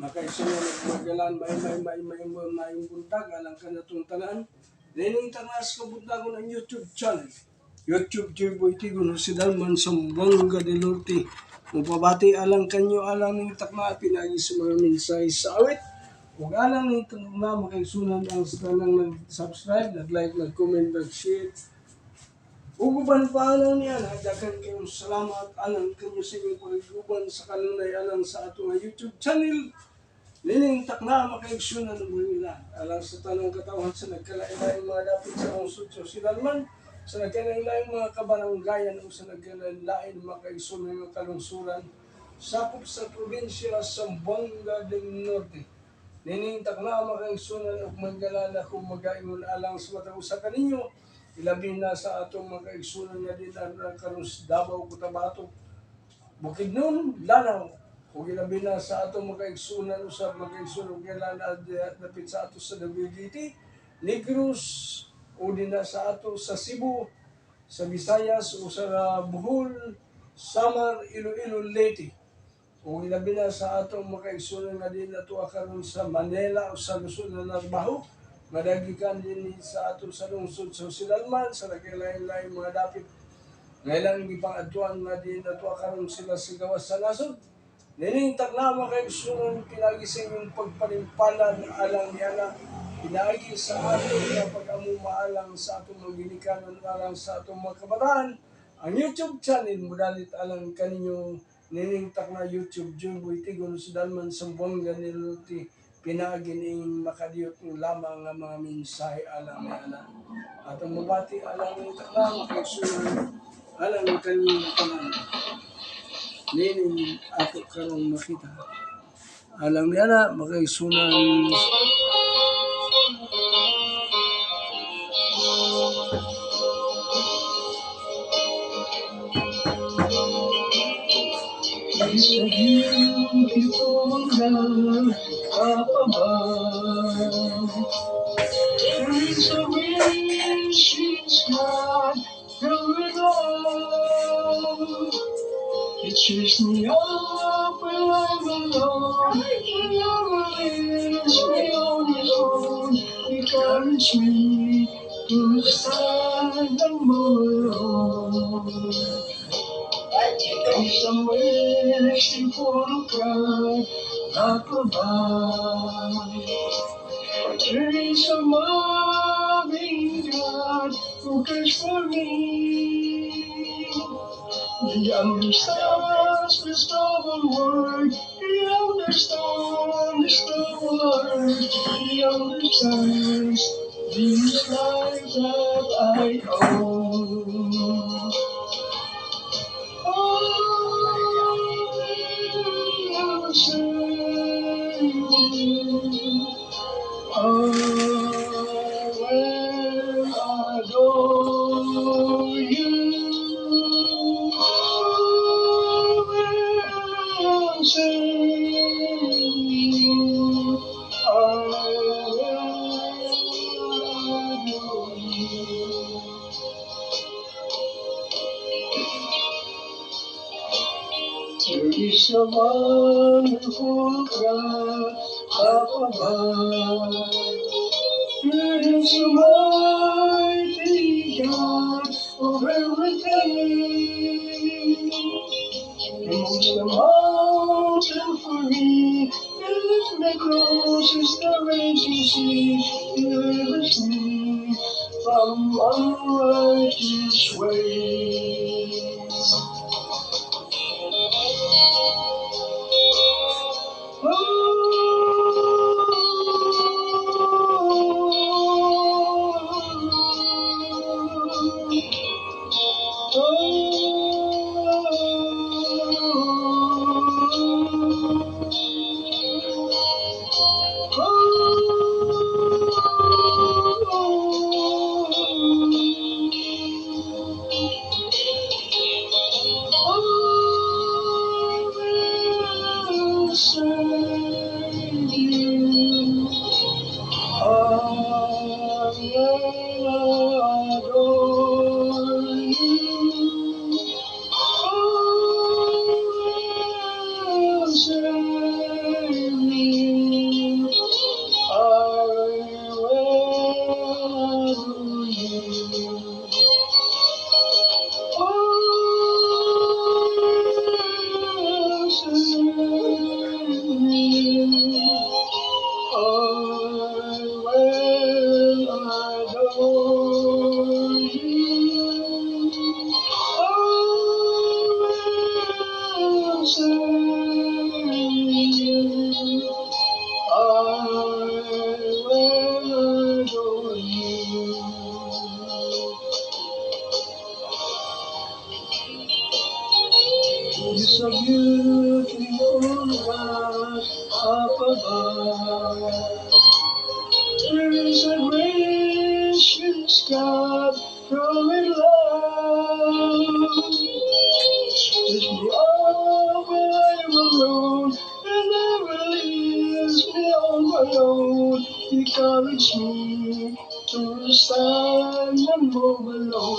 Makaisunod magalan may buntag alang kanatong tanan. Lening tanas kabuntagon ang YouTube channel. YouTube Joy Boy Tigon si Dalman Sambuanga del Norte. Mupabati alang kanyo alang ning takma pinagi sa mga minsay sa awit. Kung alang ning takma makaisunan ang tanang nag-subscribe, nag-like, nag-comment, nag-share. Uguban pa alang niya na dagan kayong salamat alang kanyo sa inyong pag-uban sa kanunay alang sa atong YouTube channel. Lining takna makaigsunan ng mga alang sa tanong katawan sa nagkalain-laing mga dapit sa lungsod sa Silalman, sa nagkalain-laing mga kabaranggayan o sa nagkalain-laing makaigsunan ng kalungsuran, sakop sa probinsya sa Zamboanga del Norte. Lining takna makaigsunan o maggalala kung mag-aingon alang sa matausa kaninyo, ilabi na sa atong makaigsunan na din ang karus Davao, Cotabato, Bukidnon, Lanao, o ilabi na sa atong makaigsunan usab makaigsunan kailan dapit sa ato sa WGT, Negros, o din na sa ato sa Cebu, sa Visayas o sa Bohol, Samar, Iloilo, Leyte. O ilabi na sa atong makaigsunan nga din ato karon sa Manila o sa Luzon na Narbaho, madagikan din sa ato sa lungsod sa Silalman, sa nagkalain-lain mga dapit. Ngailang gipang-adtuan nga din ato karon sila sa gawas sa nasod. Nining takna makaigsunan pinagi sa inyong pagpanimpalan alang niya pinagi sa aton nga pag-amumaalang sa atong mga ginikanan alang sa atong mga kabataan. Ang YouTube channel modalit alang kaninyo nining takna YouTube Joy Boy Tigon sa Dalman Zamboanga del Norte pinagi ning makadiyot ng lamang nga mga mensahe alang niya. Atong mabati alang ning takna makaigsunan alang kaninyong tanan. Nining ato karong makita. Alam niya na, makaigsunan. It's a beautiful love up above. There is a wishing sky filled with love. It cheers me up when I'm alone. It never leaves me on its own. It guides me to stand and move alone. If I'm wishing for a God up above, there is a loving God who cares for me. He understands this double word. He understands this double word. He understands these lives that I own. Oh, I'll sing. Oh, will adore you. There is a wonderful God up above. There is a mighty God of everything. He moves the mountain for me. He lifts me closest the raging sea. He delivers me from unrighteous ways. It's a beautiful God up above. There is a gracious God growing love. Take me all when I am alone, and never leaves me on my own. Encourage me to stand and move alone.